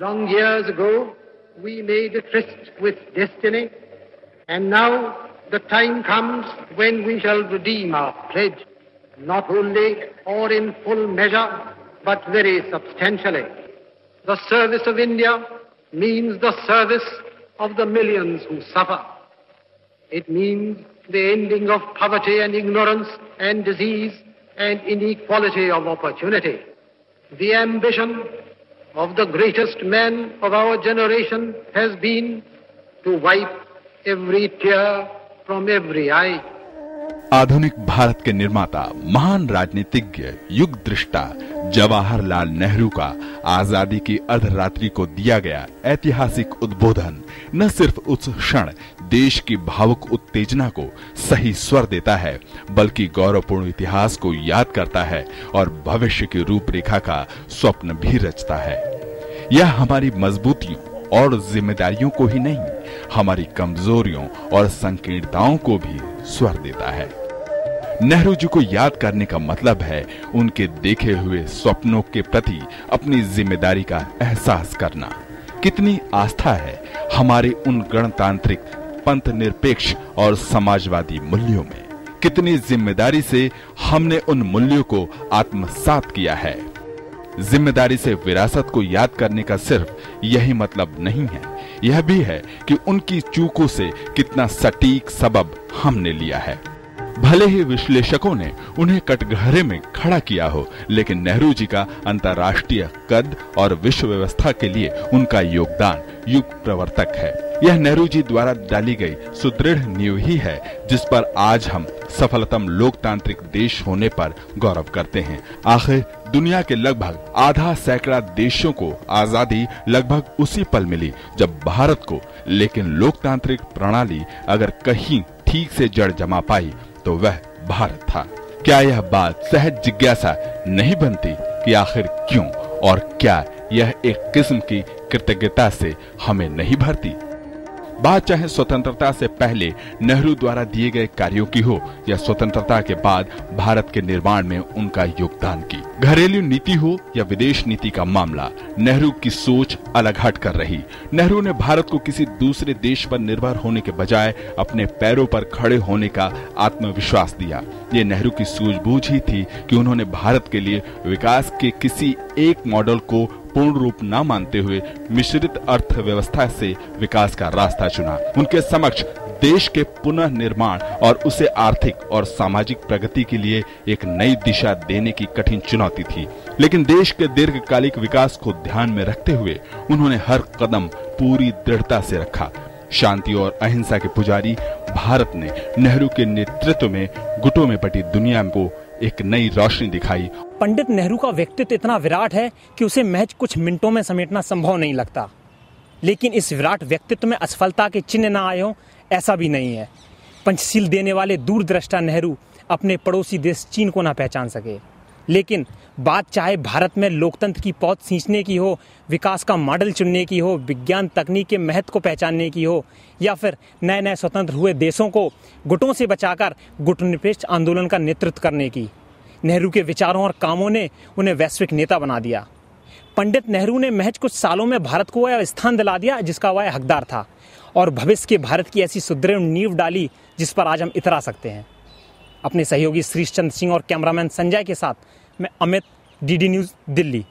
Long years ago, we made a tryst with destiny, and now the time comes when we shall redeem our pledge, not only or in full measure, but very substantially. The service of India means the service of the millions who suffer. It means the ending of poverty and ignorance and disease and inequality of opportunity. The ambition of the greatest man of our generation has been to wipe every tear from every eye. आधुनिक भारत के निर्माता, महान राजनीतिज्ञ, युग दृष्टा जवाहरलाल नेहरू का आजादी की अर्धरात्रि को दिया गया ऐतिहासिक उद्बोधन न सिर्फ उस क्षण देश की भावुक उत्तेजना को सही स्वर देता है, बल्कि गौरवपूर्ण इतिहास को याद करता है और भविष्य की रूपरेखा का स्वप्न भी रचता है। यह हमारी मजबूतियों और जिम्मेदारियों को ही नहीं, हमारी कमजोरियों और संकीर्णताओं को भी स्वर देता है। नेहरू जी को याद करने का मतलब है उनके देखे हुए स्वप्नों के प्रति अपनी जिम्मेदारी का एहसास करना। कितनी आस्था है हमारे उन गणतांत्रिक, पंथ निरपेक्ष और समाजवादी मूल्यों में। कितनी जिम्मेदारी से हमने उन मूल्यों को आत्मसात किया है। जिम्मेदारी से विरासत को याद करने का सिर्फ यही मतलब नहीं है, यह भी है कि उनकी चूकों से कितना सटीक सबब हमने लिया है। भले ही विश्लेषकों ने उन्हें कटघरे में खड़ा किया हो, लेकिन नेहरू जी का अंतर्राष्ट्रीय कद और विश्व व्यवस्था के लिए उनका योगदान युग प्रवर्तक है। यह नेहरू जी द्वारा डाली गई सुदृढ़ नींव ही है जिस पर आज हम सफलतम लोकतांत्रिक देश होने पर गौरव करते हैं। आखिर दुनिया के लगभग आधा सैकड़ा देशों को आजादी लगभग उसी पल मिली जब भारत को, लेकिन लोकतांत्रिक प्रणाली अगर कहीं ठीक से जड़ जमा पाई तो वह भारत था। क्या यह बात सहज जिज्ञासा नहीं बनती कि आखिर क्यों, और क्या यह एक किस्म की कृतज्ञता से हमें नहीं भरती? बात चाहे स्वतंत्रता से पहले नेहरू द्वारा दिए गए कार्यों की हो या स्वतंत्रता के बाद भारत के निर्माण में उनका योगदान की। घरेलू नीति हो या विदेश नीति का मामला, नेहरू की सोच अलग हट कर रही। नेहरू ने भारत को किसी दूसरे देश पर निर्भर होने के बजाय अपने पैरों पर खड़े होने का आत्मविश्वास दिया। ये नेहरू की सूझबूझ ही थी कि उन्होंने भारत के लिए विकास के किसी एक मॉडल को पूर्ण रूप न मानते हुए मिश्रित अर्थव्यवस्था से विकास का रास्ता चुना। उनके समक्ष देश के पुनः निर्माण और उसे आर्थिक और सामाजिक प्रगति के लिए एक नई दिशा देने की कठिन चुनौती थी, लेकिन देश के दीर्घकालिक विकास को ध्यान में रखते हुए उन्होंने हर कदम पूरी दृढ़ता से रखा। शांति और अहिंसा के पुजारी भारत ने नेहरू के नेतृत्व में गुटों में बटी दुनिया को एक नई रोशनी दिखाई। पंडित नेहरू का व्यक्तित्व इतना विराट है कि उसे महज कुछ मिनटों में समेटना संभव नहीं लगता, लेकिन इस विराट व्यक्तित्व में असफलता के चिन्ह न आए हों ऐसा भी नहीं है। पंचशील देने वाले दूरदृष्टा नेहरू अपने पड़ोसी देश चीन को न पहचान सके, लेकिन बात चाहे भारत में लोकतंत्र की पौध सींचने की हो, विकास का मॉडल चुनने की हो, विज्ञान तकनीक के महत्व को पहचानने की हो, या फिर नए नए स्वतंत्र हुए देशों को गुटों से बचाकर गुटनिरपेक्ष आंदोलन का नेतृत्व करने की, नेहरू के विचारों और कामों ने उन्हें वैश्विक नेता बना दिया। पंडित नेहरू ने महज कुछ सालों में भारत को वह स्थान दिला दिया जिसका वह हकदार था, और भविष्य के भारत की ऐसी सुदृढ़ नींव डाली जिस पर आज हम इतरा सकते हैं। अपने सहयोगी श्रीश चंद्र सिंह और कैमरामैन संजय के साथ मैं अमित, डीडी न्यूज़, दिल्ली।